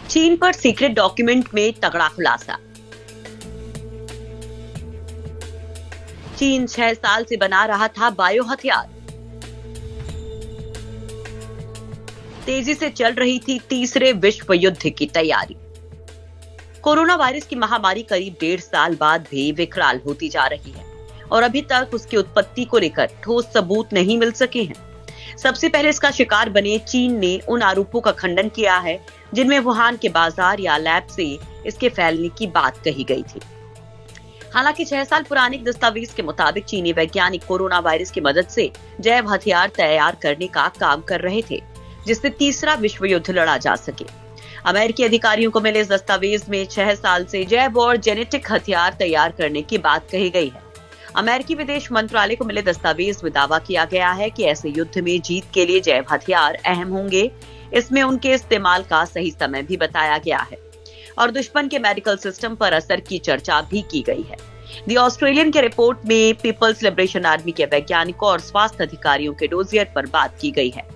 चीन पर secret document में तगड़ा खुलासा। चीन 6 साल से बना रहा था बायो हथियार। तेजी से चल रही थी तीसरे विश्व युद्ध की तैयारी। कोरोना वायरस की महामारी करीब 1.5 साल बाद भी विकराल होती जा रही है और अभी तक उसकी उत्पत्ति को लेकर ठोस सबूत नहीं मिल सके हैं। सबसे पहले इसका शिकार बने चीन ने उन आरोपों का खंडन किया है जिनमें वुहान के बाजार या लैब से इसके फैलने की बात कही गई थी। हालांकि 6 साल पुराने दस्तावेज के मुताबिक चीनी वैज्ञानिक कोरोना वायरस की मदद से जैव हथियार तैयार करने का काम कर रहे थे, जिससे तीसरा विश्व युद्ध लड़ा जा सके। अमेरिकी अधिकारियों को मिले इस दस्तावेज में 6 साल से जैव और जेनेटिक हथियार तैयार करने की बात कही गई है। अमेरिकी विदेश मंत्रालय को मिले दस्तावेज में दावा किया गया है कि ऐसे युद्ध में जीत के लिए जैव हथियार अहम होंगे। इसमें उनके इस्तेमाल का सही समय भी बताया गया है और दुश्मन के मेडिकल सिस्टम पर असर की चर्चा भी की गई है। द ऑस्ट्रेलियन के रिपोर्ट में पीपल्स लिबरेशन आर्मी के वैज्ञानिकों और स्वास्थ्य अधिकारियों के डोजियर पर बात की गई है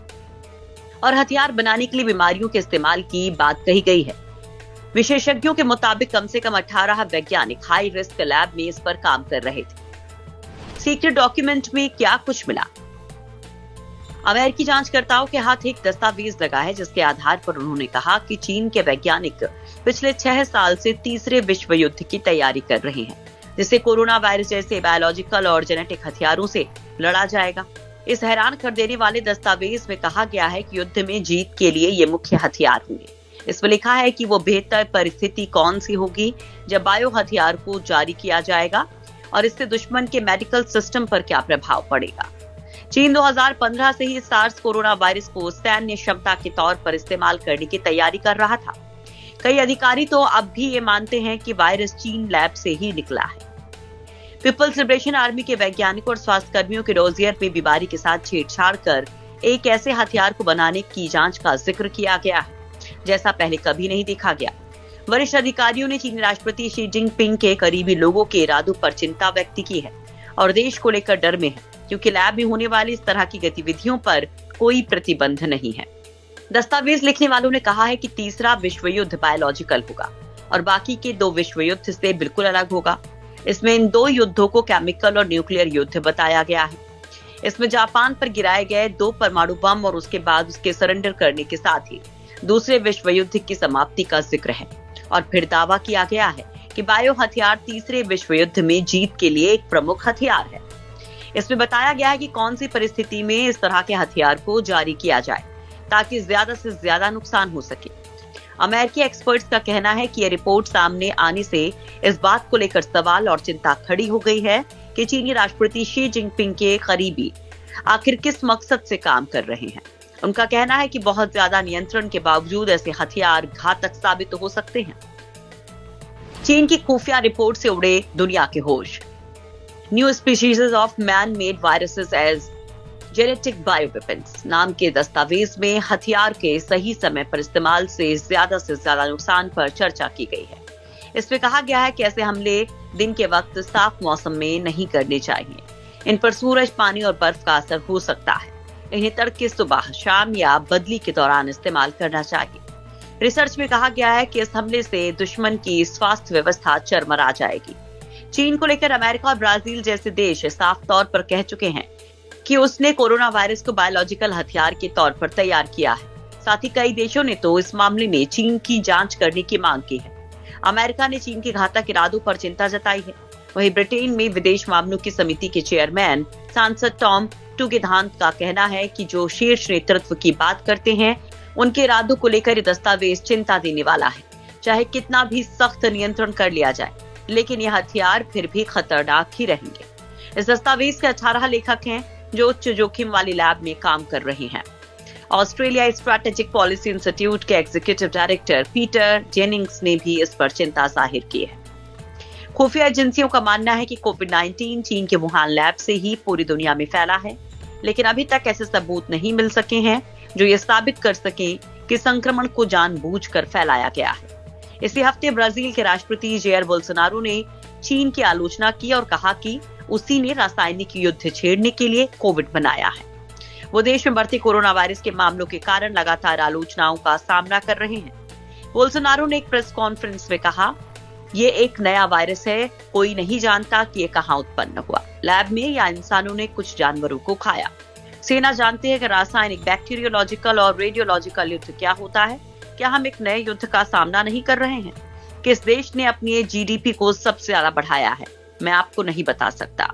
और हथियार बनाने के लिए बीमारियों के इस्तेमाल की बात कही गई है। विशेषज्ञों के मुताबिक कम से कम 18 वैज्ञानिक हाई रिस्क लैब में इस पर काम कर रहे थे। सीक्रेट डॉक्यूमेंट में क्या कुछ मिला? अमेरिकी जांचकर्ताओं के हाथ एक दस्तावेज लगा है जिसके आधार पर उन्होंने कहा कि चीन के वैज्ञानिक पिछले 6 साल से तीसरे विश्व युद्ध की तैयारी कर रहे हैं, जिसे कोरोना वायरस जैसे बायोलॉजिकल और जेनेटिक हथियारों से लड़ा जाएगा। इस हैरान कर देने वाले दस्तावेज में कहा गया है कि युद्ध में जीत के लिए ये मुख्य हथियार होंगे। इसमें लिखा है कि वो बेहतर परिस्थिति कौन सी होगी जब बायो हथियार को जारी किया जाएगा और इससे दुश्मन के मेडिकल सिस्टम पर क्या प्रभाव पड़ेगा। चीन 2015 से ही सार्स कोरोना वायरस को सैन्य क्षमता के तौर पर इस्तेमाल करने की तैयारी कर रहा था। कई अधिकारी तो अब भी ये मानते हैं कि वायरस चीन लैब से ही निकला है। पीपल्स लिबरेशन आर्मी के वैज्ञानिकों और स्वास्थ्य कर्मियों के डोजियर में बीमारी के साथ छेड़छाड़ कर एक ऐसे हथियार को बनाने की जांच का जिक्र किया गया है जैसा पहले कभी नहीं देखा गया। वरिष्ठ अधिकारियों ने चीनी राष्ट्रपति शी जिनपिंग के करीबी लोगों के इरादों पर चिंता व्यक्त की है और देश को लेकर डर में है, क्योंकि लैब में होने वाली इस तरह की गतिविधियों पर कोई प्रतिबंध नहीं है। दस्तावेज लिखने वालों ने कहा है कि तीसरा विश्व युद्ध बायोलॉजिकल होगा और बाकी के 2 विश्व युद्ध से बिल्कुल अलग होगा। इसमें इन 2 युद्धों को केमिकल और न्यूक्लियर युद्ध बताया गया है। इसमें जापान पर गिराए गए 2 परमाणु बम और उसके बाद उसके सरेंडर करने के साथ ही दूसरे विश्व युद्ध की समाप्ति का जिक्र है और फिर दावा किया गया है कि बायो हथियार तीसरे विश्व युद्ध में जीत के लिए एक प्रमुख हथियार है। इसमें बताया गया है कि कौन सी परिस्थिति में इस तरह के हथियार को जारी किया जाए ताकि ज्यादा से ज्यादा नुकसान हो सके। अमेरिकी एक्सपर्ट्स का कहना है कि यह रिपोर्ट सामने आने से इस बात को लेकर सवाल और चिंता खड़ी हो गई है कि चीनी राष्ट्रपति शी जिनपिंग के करीबी आखिर किस मकसद से काम कर रहे हैं। उनका कहना है कि बहुत ज्यादा नियंत्रण के बावजूद ऐसे हथियार घातक साबित हो सकते हैं। चीन की खुफिया रिपोर्ट से उड़े दुनिया के होश। New species of man made viruses as genetic bioweapons नाम के दस्तावेज में हथियार के सही समय पर इस्तेमाल से ज्यादा नुकसान पर चर्चा की गई है। इसमें कहा गया है कि ऐसे हमले दिन के वक्त साफ मौसम में नहीं करने चाहिए। इन पर सूरज, पानी और बर्फ का असर हो सकता है। इन्हें तड़के, सुबह, शाम या बदली के दौरान इस्तेमाल करना चाहिए। रिसर्च में कहा गया है कि इस हमले से दुश्मन की स्वास्थ्य व्यवस्था चरमरा जाएगी। चीन को लेकर अमेरिका और ब्राजील जैसे देश साफ तौर पर कह चुके हैं कि उसने कोरोना वायरस को बायोलॉजिकल हथियार के तौर पर तैयार किया है। साथ ही कई देशों ने तो इस मामले में चीन की जांच करने की मांग की है। अमेरिका ने चीन के घातक इरादों पर चिंता जताई है। वहीं ब्रिटेन में विदेश मामलों की समिति के चेयरमैन सांसद टॉम टूगेधांत का कहना है कि जो शीर्ष नेतृत्व की बात करते हैं उनके इरादों को लेकर ये दस्तावेज चिंता देने वाला है। चाहे कितना भी सख्त नियंत्रण कर लिया जाए, लेकिन ये हथियार फिर भी खतरनाक ही रहेंगे। इस दस्तावेज के 18 लेखक हैं जो उच्च जोखिम वाली लैब में काम कर रहे हैं। ऑस्ट्रेलिया स्ट्रैटेजिक पॉलिसी इंस्टीट्यूट के एग्जीक्यूटिव डायरेक्टर पीटर जेनिंग्स ने भी इस पर चिंता जाहिर की है। खुफिया एजेंसियों का मानना है कि कोविड-19 चीन के वुहान लैब से ही पूरी दुनिया में फैला है, लेकिन अभी तक ऐसे सबूत नहीं मिल सके हैं जो ये साबित कर सके कि संक्रमण को जानबूझकर फैलाया गया है। इसी हफ्ते ब्राजील के राष्ट्रपति जेयर बोल्सोनारो ने चीन की आलोचना की और कहा कि उसी ने रासायनिक युद्ध छेड़ने के लिए कोविड बनाया है। वो देश में बढ़ते कोरोना वायरस के मामलों के कारण लगातार आलोचनाओं का सामना कर रहे हैं। बोल्सोनारो ने एक प्रेस कॉन्फ्रेंस में कहा, ये एक नया वायरस है, कोई नहीं जानता कि ये कहां उत्पन्न हुआ, लैब में या इंसानों ने कुछ जानवरों को खाया। सेना जानती है कि रासायनिक, बैक्टीरियोलॉजिकल और रेडियोलॉजिकल युद्ध क्या होता है। क्या हम एक नए युद्ध का सामना नहीं कर रहे हैं? किस देश ने अपनी जीडीपी को सबसे ज्यादा बढ़ाया है? मैं आपको नहीं बता सकता।